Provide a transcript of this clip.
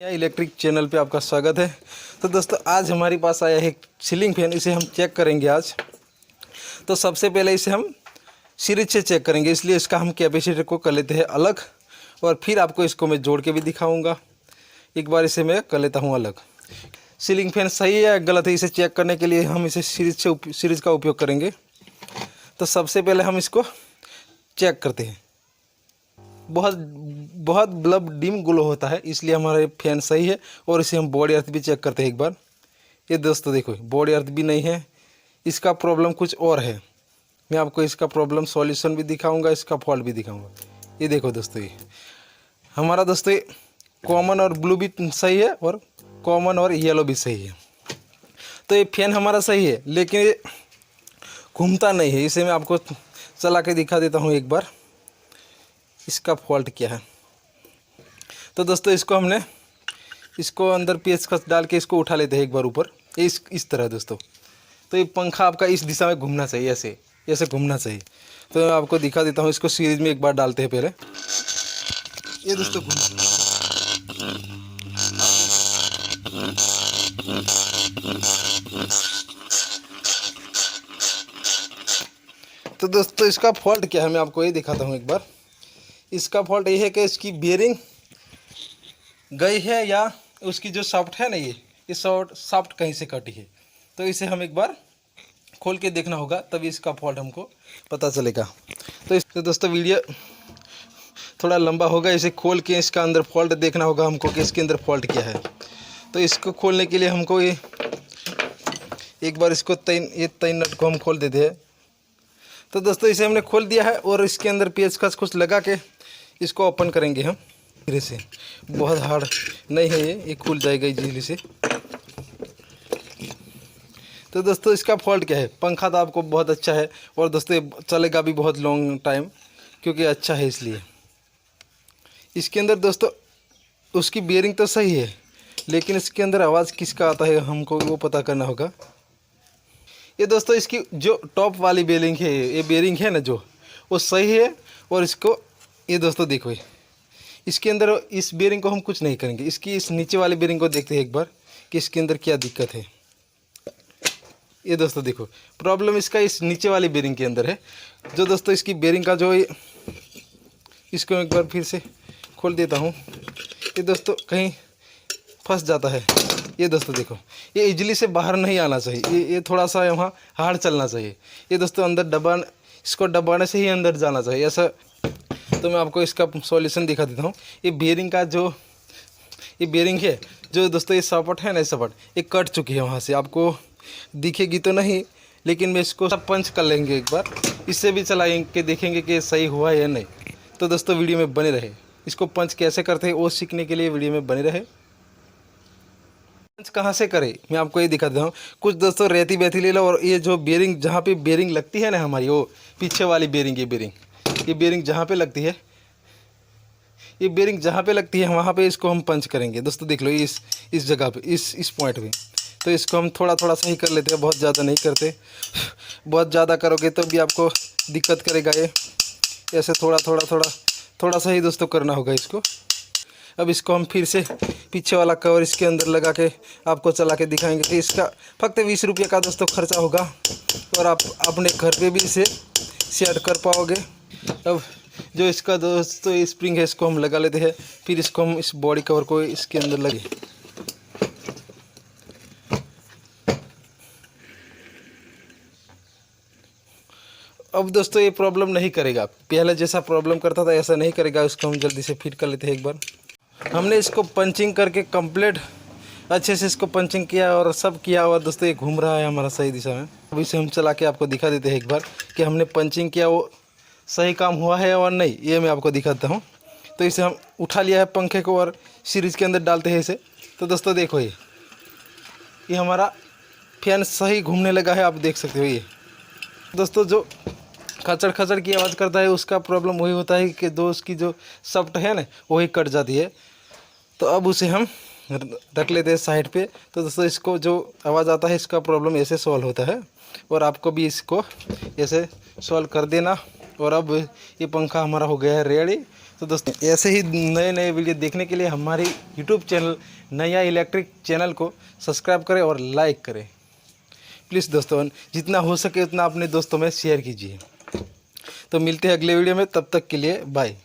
या electric channel पे आपका स्वागत है। तो दोस्तों आज हमारे पास आया है एक सीलिंग फैन। इसे हम चेक करेंगे आज। तो सबसे पहले इसे हम सीरीज से चेक करेंगे, इसलिए इसका हम कैपेसिटर को कर लेते हैं अलग और फिर आपको इसको मैं जोड़ के भी दिखाऊंगा। एक बार इसे मैं कर लेता हूँ अलग। सीलिंग फैन सही है या गलत है, इसे चेक करने के लिए हम इसे सीरीज का उपयोग करेंगे। तो सबसे पहले हम इसको चेक करते हैं। बहुत बहुत बल्ब डिम ग्लो होता है, इसलिए हमारा फैन सही है। और इसे हम बॉडी अर्थ भी चेक करते हैं एक बार। ये दोस्तों देखो, बॉडी अर्थ भी नहीं है, इसका प्रॉब्लम कुछ और है। मैं आपको इसका प्रॉब्लम सॉल्यूशन भी दिखाऊंगा, इसका फॉल्ट भी दिखाऊंगा। ये देखो दोस्तों, ये हमारा दोस्तों ये कॉमन और ब्लू भी सही है और कॉमन और येलो भी सही है। तो ये फैन हमारा सही है, लेकिन ये घूमता नहीं है। इसे मैं आपको चला के दिखा देता हूँ एक बार, इसका फॉल्ट क्या है। तो दोस्तों इसको अंदर पेचकस डाल के इसको उठा लेते हैं एक बार ऊपर, इस तरह दोस्तों। तो ये पंखा आपका इस दिशा में घूमना चाहिए, ऐसे ऐसे घूमना चाहिए। तो मैं आपको दिखा देता हूँ, इसको सीरीज में एक बार डालते हैं पहले। ये दोस्तों तो दोस्तों इसका फॉल्ट क्या है मैं आपको ये दिखाता हूँ एक बार। इसका फॉल्ट ये है कि इसकी बेयरिंग गई है या उसकी जो शाफ्ट है ना, ये शाफ्ट कहीं से कटी है। तो इसे हम एक बार खोल के देखना होगा, तभी इसका फॉल्ट हमको पता चलेगा। तो इससे दोस्तों वीडियो थोड़ा लंबा होगा, इसे खोल के इसका अंदर फॉल्ट देखना होगा हमको कि इसके अंदर फॉल्ट क्या है। तो इसको खोलने के लिए हमको ये एक बार इसको तीन नट को हम खोल देते हैं। तो दोस्तों इसे हमने खोल दिया है और इसके अंदर पेचकस कुछ लगा के इसको ओपन करेंगे हम धीरे से। बहुत हार्ड नहीं है ये खुल जाएगा इजीली से। तो दोस्तों इसका फॉल्ट क्या है, पंखा तो आपको बहुत अच्छा है और दोस्तों चलेगा भी बहुत लॉन्ग टाइम, क्योंकि अच्छा है इसलिए। इसके अंदर दोस्तों उसकी बेयरिंग तो सही है, लेकिन इसके अंदर आवाज़ किसका आता है हमको वो पता करना होगा। ये दोस्तों इसकी जो टॉप वाली बेयरिंग है, ये बेयरिंग है ना जो, वो सही है। और इसको ये दोस्तों देखो, इसके अंदर इस बेयरिंग को हम कुछ नहीं करेंगे, इसकी इस नीचे वाली बेयरिंग को देखते हैं एक बार कि इसके अंदर क्या दिक्कत है। ये दोस्तों देखो, प्रॉब्लम इसका इस नीचे वाली बेयरिंग के अंदर है। जो दोस्तों इसकी बेयरिंग का जो इसको एक बार फिर से खोल देता हूँ। ये दोस्तों कहीं फंस जाता है। ये दोस्तों देखो, ये इजली से बाहर नहीं आना चाहिए, ये थोड़ा सा यहाँ हार्ड चलना चाहिए। ये दोस्तों अंदर इसको दबाने से ही अंदर जाना चाहिए ऐसा। तो मैं आपको इसका सॉल्यूशन दिखा देता हूँ। ये बेयरिंग का जो ये बेयरिंग है जो दोस्तों, ये सपोर्ट है ना, सपोर्ट ये कट चुकी है वहाँ से, आपको दिखेगी तो नहीं, लेकिन मैं इसको सब पंच कर लेंगे एक बार, इससे भी चलाएंगे देखेंगे कि सही हुआ या नहीं। तो दोस्तों वीडियो में बने रहे, इसको पंच कैसे करते हैं वो सीखने के लिए वीडियो में बने रहे। पंच कहाँ से करें मैं आपको ये दिखा देता हूँ। कुछ दोस्तों रेती बेती ले लो और ये जो बेयरिंग जहाँ पे बेयरिंग लगती है ना हमारी, वो पीछे वाली बेयरिंग, ये बेयरिंग जहाँ पे लगती है, ये बेयरिंग जहाँ पे लगती है वहाँ पे इसको हम पंच करेंगे। दोस्तों देख लो, इस जगह पे, इस पॉइंट पे। तो इसको हम थोड़ा थोड़ा सा ही कर लेते हैं, बहुत ज़्यादा नहीं करते। बहुत ज़्यादा करोगे तो भी आपको दिक्कत करेगा ये। ऐसे थोड़ा सा ही दोस्तों करना होगा इसको। अब इसको हम फिर से पीछे वाला कवर इसके अंदर लगा के आपको चला के दिखाएंगे। तो इसका फक्त 20 रुपये का दोस्तों खर्चा होगा और आप अपने घर पे भी इसे सेट कर पाओगे। अब जो इसका दोस्तों स्प्रिंग है, इसको हम लगा लेते हैं, फिर इसको हम इस बॉडी कवर को इसके अंदर लगे। अब दोस्तों ये प्रॉब्लम नहीं करेगा, पहले जैसा प्रॉब्लम करता था ऐसा नहीं करेगा। इसको हम जल्दी से फिट कर लेते हैं एक बार। हमने इसको पंचिंग करके कंप्लीट अच्छे से इसको पंचिंग किया और सब किया, और दोस्तों ये घूम रहा है हमारा सही दिशा में। अब इसे हम चला के आपको दिखा देते हैं एक बार कि हमने पंचिंग किया वो सही काम हुआ है और नहीं, ये मैं आपको दिखाता हूँ। तो इसे हम उठा लिया है पंखे को और सीरीज के अंदर डालते हैं इसे। तो दोस्तों देखो, ये हमारा फैन सही घूमने लगा है, आप देख सकते हो। ये दोस्तों जो खचड़ खचड़ की आवाज़ करता है उसका प्रॉब्लम वही होता है कि उसकी जो शाफ्ट है ना वही कट जाती है। तो अब उसे हम रख लेते हैं साइड पे। तो दोस्तों इसको जो आवाज़ आता है इसका प्रॉब्लम ऐसे सॉल्व होता है, और आपको भी इसको ऐसे सॉल्व कर देना। और अब ये पंखा हमारा हो गया है रेडी। तो दोस्तों ऐसे ही नए नए वीडियो देखने के लिए हमारी यूट्यूब चैनल नया इलेक्ट्रिक चैनल को सब्सक्राइब करें और लाइक करें प्लीज़ दोस्तों। जितना हो सके उतना अपने दोस्तों में शेयर कीजिए। तो मिलते हैं अगले वीडियो में, तब तक के लिए बाय।